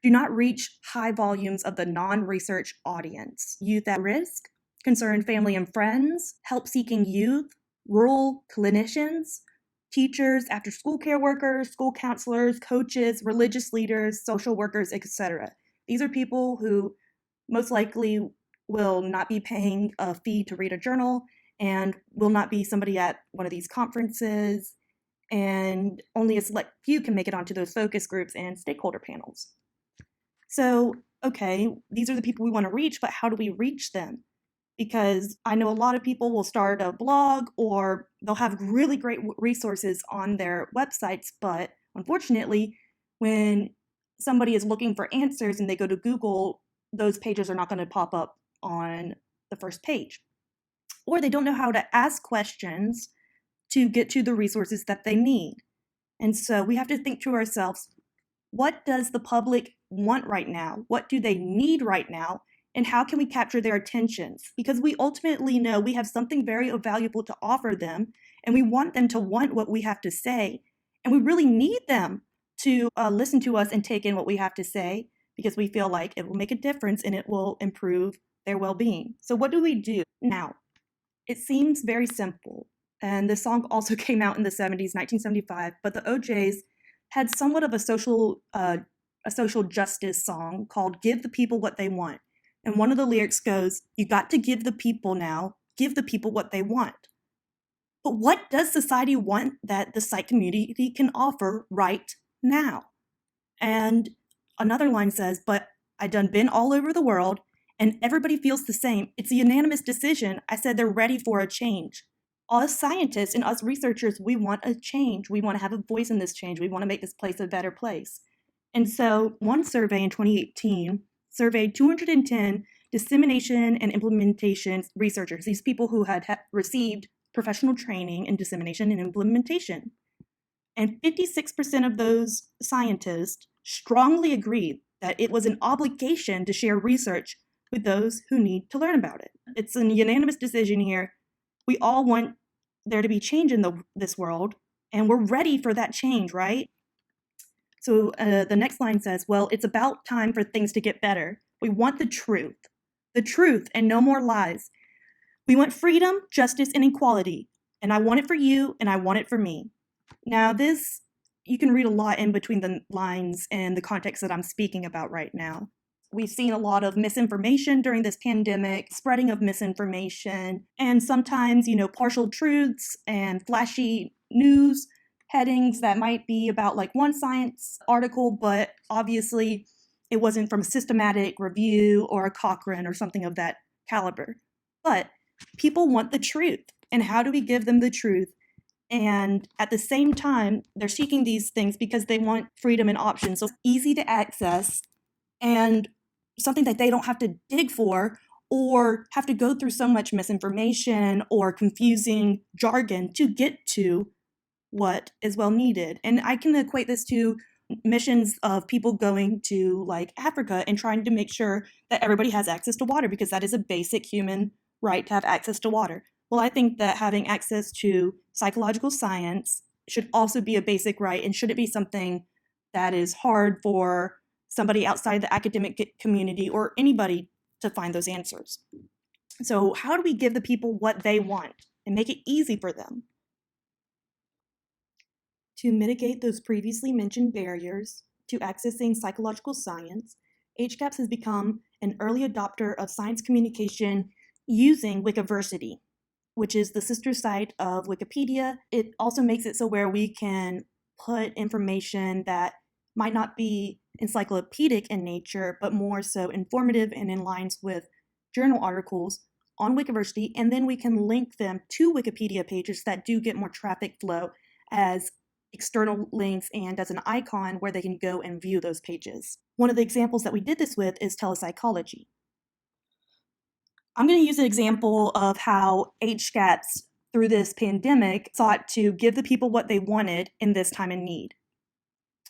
do not reach high volumes of the non-research audience. Youth at risk, concerned family and friends, help-seeking youth, rural clinicians, teachers, after-school care workers, school counselors, coaches, religious leaders, social workers, etc. These are people who most likely will not be paying a fee to read a journal and will not be somebody at one of these conferences and only a select few can make it onto those focus groups and stakeholder panels. So, okay, these are the people we want to reach, but how do we reach them? Because I know a lot of people will start a blog or they'll have really great resources on their websites, but unfortunately, when somebody is looking for answers and they go to Google, those pages are not going to pop up on the first page. Or they don't know how to ask questions to get to the resources that they need. And so we have to think to ourselves, what does the public want right now? What do they need right now? And how can we capture their attentions? Because we ultimately know we have something very valuable to offer them, and we want them to want what we have to say. And we really need them to listen to us and take in what we have to say, because we feel like it will make a difference and it will improve their well-being. So what do we do now? It seems very simple. And the song also came out in the 70s, 1975, but the OJs had somewhat of a social justice song called Give the People What They Want. And one of the lyrics goes, you got to give the people now, give the people what they want. But what does society want that the psych community can offer right now? And another line says, but I done been all over the world and everybody feels the same. It's a unanimous decision. I said they're ready for a change. Us scientists and us researchers, we want a change. We want to have a voice in this change. We want to make this place a better place. And so one survey in 2018 surveyed 210 dissemination and implementation researchers, these people who had received professional training in dissemination and implementation. And 56% of those scientists strongly agreed that it was an obligation to share research with those who need to learn about it. It's a unanimous decision here. We all want there to be change in this world, and we're ready for that change, right? So the next line says, well, it's about time for things to get better. We want the truth and no more lies. We want freedom, justice, and equality. And I want it for you, and I want it for me. Now this, you can read a lot in between the lines and the context that I'm speaking about right now. We've seen a lot of misinformation during this pandemic, spreading of misinformation, and sometimes, partial truths and flashy news headings that might be about like one science article, but obviously it wasn't from a systematic review or a Cochrane or something of that caliber. But people want the truth. And how do we give them the truth? And at the same time, they're seeking these things because they want freedom and options. So it's easy to access and something that they don't have to dig for or have to go through so much misinformation or confusing jargon to get to what is well needed. And I can equate this to missions of people going to like Africa and trying to make sure that everybody has access to water, because that is a basic human right to have access to water. Well, I think that having access to psychological science should also be a basic right, and should it be something that is hard for somebody outside the academic community or anybody to find those answers. So how do we give the people what they want and make it easy for them? To mitigate those previously mentioned barriers to accessing psychological science, HGAPS has become an early adopter of science communication using Wikiversity, which is the sister site of Wikipedia. It also makes it so where we can put information that might not be encyclopedic in nature, but more so informative and in lines with journal articles on Wikiversity, and then we can link them to Wikipedia pages that do get more traffic flow as external links and as an icon where they can go and view those pages. One of the examples that we did this with is telepsychology. I'm going to use an example of how HGAPS, through this pandemic, sought to give the people what they wanted in this time of need.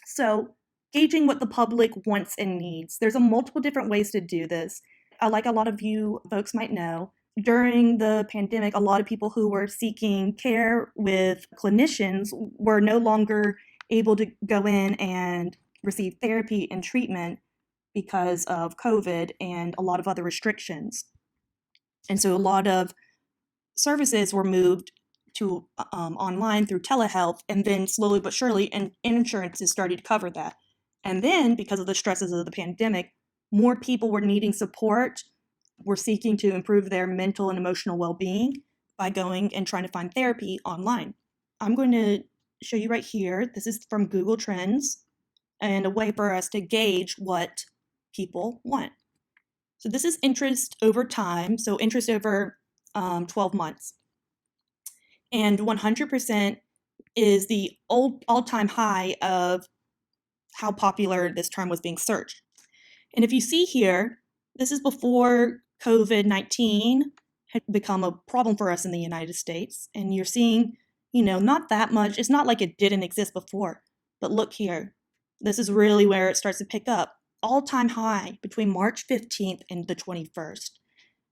So, gauging what the public wants and needs. There's multiple different ways to do this. Like a lot of you folks might know, during the pandemic, a lot of people who were seeking care with clinicians were no longer able to go in and receive therapy and treatment because of COVID and a lot of other restrictions. And so a lot of services were moved to online through telehealth, and then slowly but surely, and insurances started to cover that. And then, because of the stresses of the pandemic, more people were needing support, were seeking to improve their mental and emotional well-being by going and trying to find therapy online. I'm going to show you right here. This is from Google Trends and a way for us to gauge what people want. So this is interest over time, so interest over 12 months. And 100% is the all-time high of how popular this term was being searched. And if you see here, this is before COVID-19 had become a problem for us in the United States. And you're seeing, not that much. It's not like it didn't exist before, but look here. This is really where it starts to pick up. All-time high between March 15th and the 21st.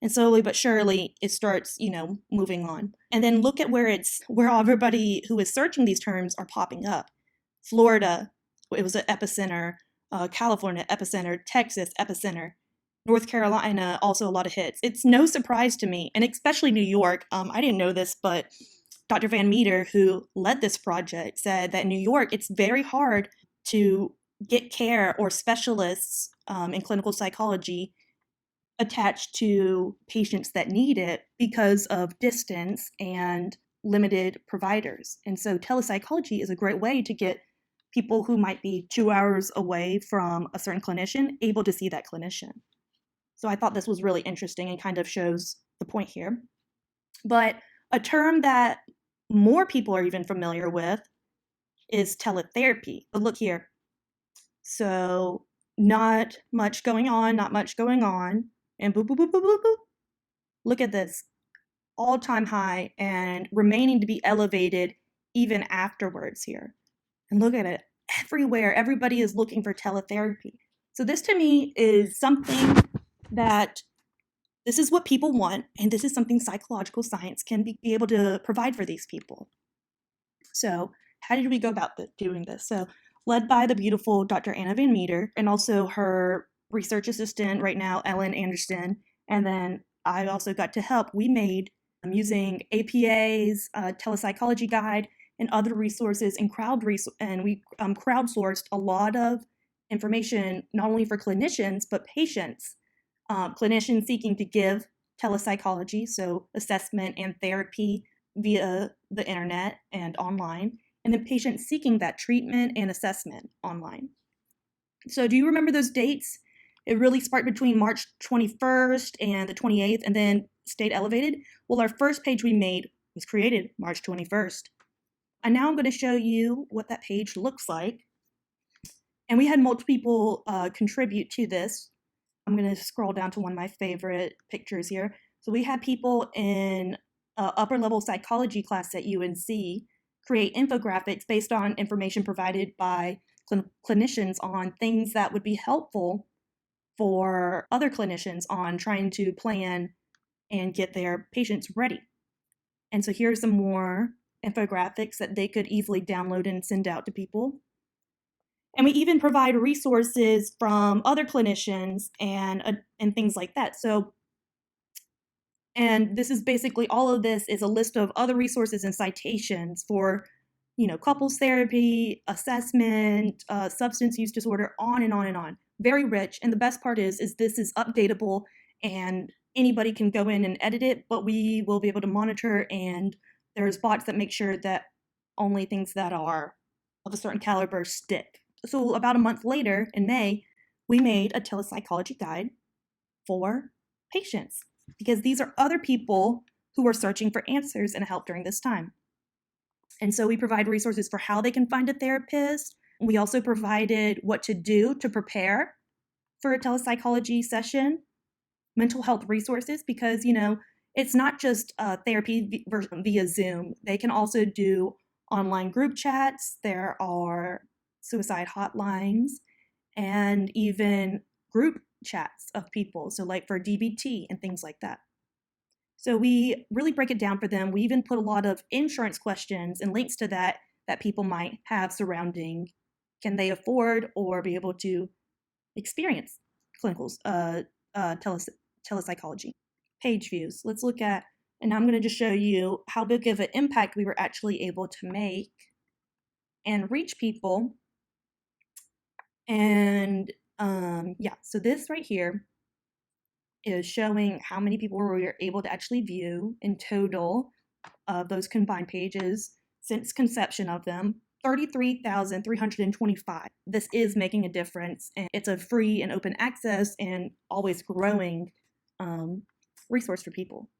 And slowly but surely, it starts, moving on. And then look at where everybody who is searching these terms are popping up. Florida, it was an epicenter. California, epicenter. Texas, epicenter. North Carolina, also a lot of hits. It's no surprise to me, and especially New York. I didn't know this, but Dr. Van Meter, who led this project, said that in New York, it's very hard to get care or specialists in clinical psychology attached to patients that need it because of distance and limited providers. And so telepsychology is a great way to get people who might be 2 hours away from a certain clinician able to see that clinician. So I thought this was really interesting and kind of shows the point here. But a term that more people are even familiar with is teletherapy. But look here. So not much going on. And boop, boop, boop, boop, boop, boop. Look at this. All-time high and remaining to be elevated even afterwards here. And look at it. Everywhere, everybody is looking for teletherapy. So this to me is something that this is what people want, and this is something psychological science can be able to provide for these people. So how did we go about doing this? So led by the beautiful Dr. Anna Van Meter and also her research assistant right now, Ellen Anderson. And then I also got to help. We made using APA's telepsychology guide and other resources and we crowdsourced a lot of information, not only for clinicians, but patients. Clinicians seeking to give telepsychology, so assessment and therapy via the internet and online, and then patients seeking that treatment and assessment online. So do you remember those dates? It really sparked between March 21st and the 28th and then stayed elevated. Well, our first page we made was created March 21st. And now I'm going to show you what that page looks like. And we had multiple people contribute to this. I'm going to scroll down to one of my favorite pictures here. So we had people in upper level psychology class at UNC create infographics based on information provided by clinicians on things that would be helpful for other clinicians on trying to plan and get their patients ready. And so here's some more infographics that they could easily download and send out to people. And we even provide resources from other clinicians and things like that. So, and this is basically, all of this is a list of other resources and citations for, couples therapy, assessment, substance use disorder, on and on and on. Very rich. And the best part is this is updatable and anybody can go in and edit it, but we will be able to monitor, and there's bots that make sure that only things that are of a certain caliber stick. So about a month later, in May, we made a telepsychology guide for patients because these are other people who are searching for answers and help during this time. And so we provide resources for how they can find a therapist. We also provided what to do to prepare for a telepsychology session, mental health resources, because, it's not just therapy via Zoom. They can also do online group chats. There are suicide hotlines and even group chats of people. So like for DBT and things like that. So we really break it down for them. We even put a lot of insurance questions and links to that people might have surrounding, can they afford or be able to experience clinical telepsychology. Page views. Let's look at, and I'm going to just show you how big of an impact we were actually able to make and reach people. And so this right here is showing how many people we were able to actually view in total of those combined pages. since conception of them, 33,325. This is making a difference, and it's a free and open access and always growing resource for people.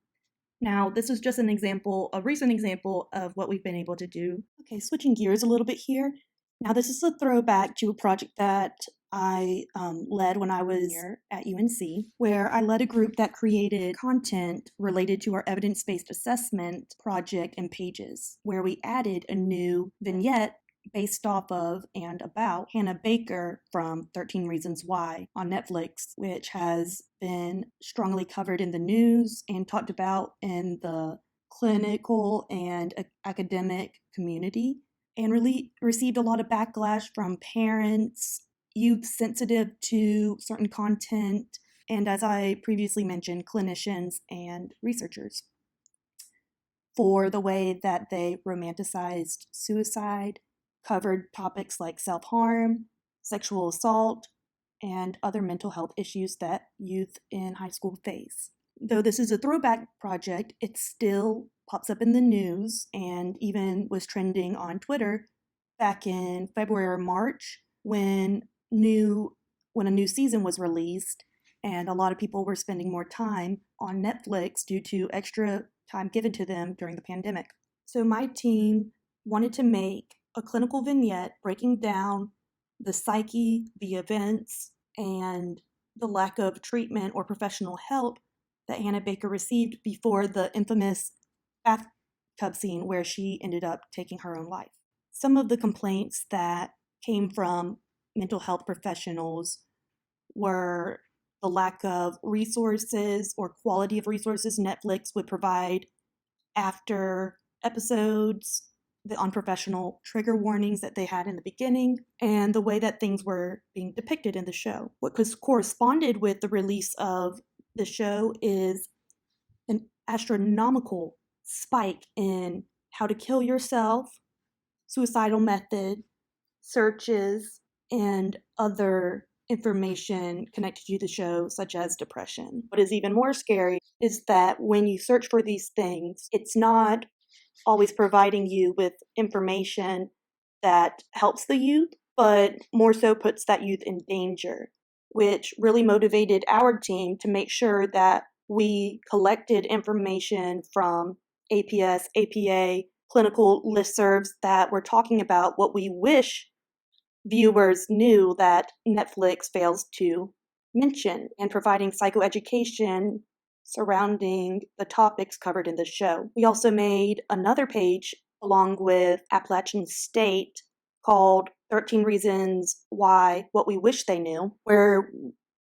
Now, this is just an example, a recent example of what we've been able to do. Okay, switching gears a little bit here. Now, this is a throwback to a project that I led when I was here at UNC, where I led a group that created content related to our evidence-based assessment project and pages, where we added a new vignette based off of and about Hannah Baker from 13 Reasons Why on Netflix, which has been strongly covered in the news and talked about in the clinical and academic community, and really received a lot of backlash from parents, youth sensitive to certain content, and as I previously mentioned, clinicians and researchers, for the way that they romanticized suicide, covered topics like self-harm, sexual assault, and other mental health issues that youth in high school face. Though this is a throwback project, it still pops up in the news and even was trending on Twitter back in February or March when a new season was released, and a lot of people were spending more time on Netflix due to extra time given to them during the pandemic. So my team wanted to make a clinical vignette breaking down the psyche, the events, and the lack of treatment or professional help that Hannah Baker received before the infamous bathtub scene where she ended up taking her own life. Some of the complaints that came from mental health professionals were the lack of resources or quality of resources Netflix would provide after episodes, the unprofessional trigger warnings that they had in the beginning, and the way that things were being depicted in the show. What corresponded with the release of the show is an astronomical spike in how to kill yourself, suicidal method, searches, and other information connected to the show, such as depression. What is even more scary is that when you search for these things, it's not always providing you with information that helps the youth, but more so puts that youth in danger, which really motivated our team to make sure that we collected information from APS, APA, clinical listservs that were talking about what we wish viewers knew that Netflix fails to mention, and providing psychoeducation surrounding the topics covered in the show. We also made another page along with Appalachian State called 13 Reasons Why, What We Wish They Knew, where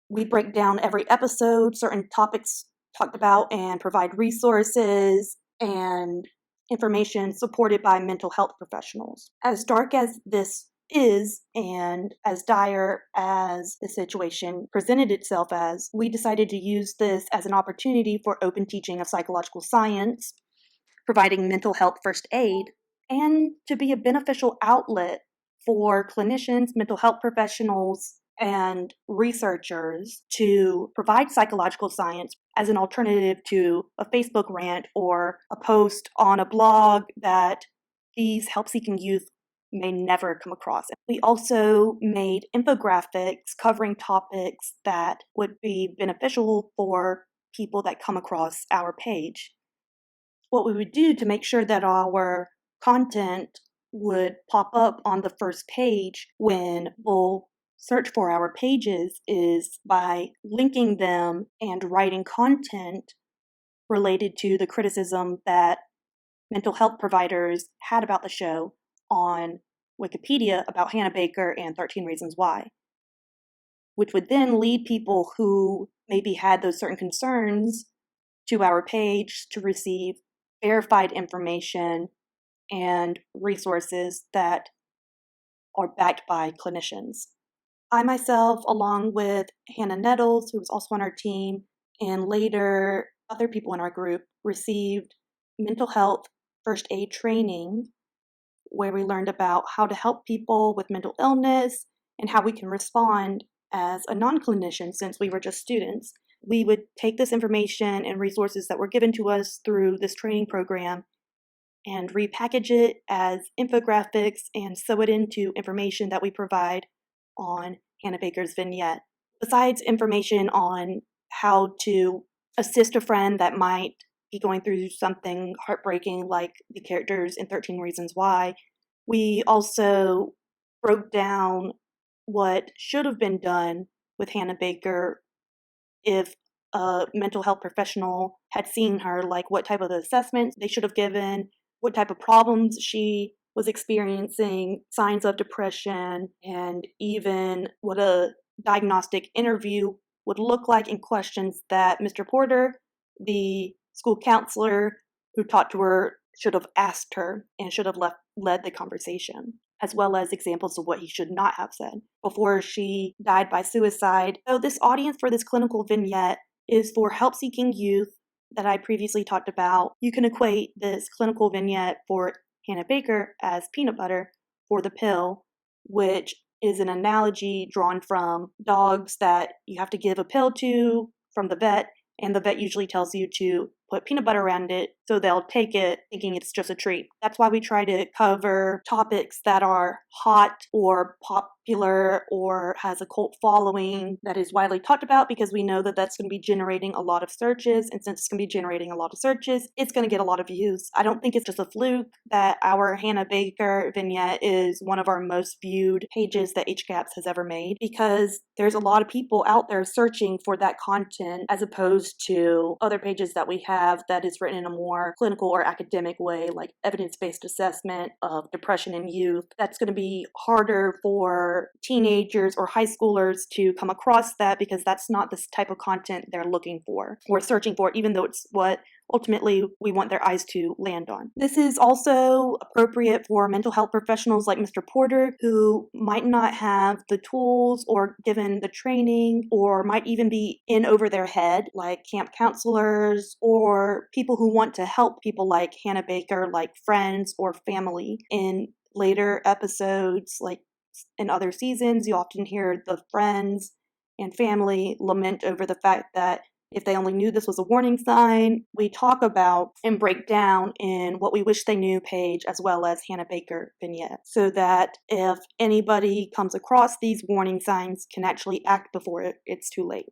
we break down every episode, certain topics talked about, and provide resources and information supported by mental health professionals. As dark as this is, and as dire as the situation presented itself as, we decided to use this as an opportunity for open teaching of psychological science, providing mental health first aid, and to be a beneficial outlet for clinicians, mental health professionals, and researchers to provide psychological science as an alternative to a Facebook rant or a post on a blog that these help-seeking youth may never come across. We also made infographics covering topics that would be beneficial for people that come across our page. What we would do to make sure that our content would pop up on the first page when we'll search for our pages is by linking them and writing content related to the criticism that mental health providers had about the show on Wikipedia about Hannah Baker and 13 Reasons Why, which would then lead people who maybe had those certain concerns to our page to receive verified information and resources that are backed by clinicians. I myself, along with Hannah Nettles, who was also on our team, and later other people in our group, received mental health first aid training where we learned about how to help people with mental illness and how we can respond as a non-clinician since we were just students. We would take this information and resources that were given to us through this training program and repackage it as infographics and sew it into information that we provide on Hannah Baker's vignette. Besides information on how to assist a friend that might be going through something heartbreaking like the characters in 13 Reasons Why, we also broke down what should have been done with Hannah Baker if a mental health professional had seen her, like what type of assessments they should have given, what type of problems she was experiencing, signs of depression, and even what a diagnostic interview would look like, and questions that Mr. Porter, the school counselor who talked to her, should have asked her and should have led the conversation, as well as examples of what he should not have said before she died by suicide. So this audience for this clinical vignette is for help-seeking youth that I previously talked about. You can equate this clinical vignette for Hannah Baker as peanut butter for the pill, which is an analogy drawn from dogs that you have to give a pill to from the vet, and the vet usually tells you to put peanut butter around it, so they'll take it thinking it's just a treat. That's why we try to cover topics that are hot or popular or has a cult following that is widely talked about, because we know that that's going to be generating a lot of searches, and since it's going to be generating a lot of searches, it's going to get a lot of views. I don't think it's just a fluke that our Hannah Baker vignette is one of our most viewed pages that HGAPS has ever made, because there's a lot of people out there searching for that content as opposed to other pages that we have that is written in a more clinical or academic way, like evidence-based assessment of depression in youth. That's going to be harder for teenagers or high schoolers to come across that, because that's not the type of content they're looking for or searching for, even though it's what ultimately we want their eyes to land on. This is also appropriate for mental health professionals like Mr. Porter, who might not have the tools or given the training, or might even be in over their head, like camp counselors or people who want to help people like Hannah Baker, like friends or family. In later episodes, like in other seasons, you often hear the friends and family lament over the fact that if they only knew this was a warning sign. We talk about and break down in What We Wish They Knew page, as well as Hannah Baker vignette, so that if anybody comes across these warning signs, can actually act before it's too late.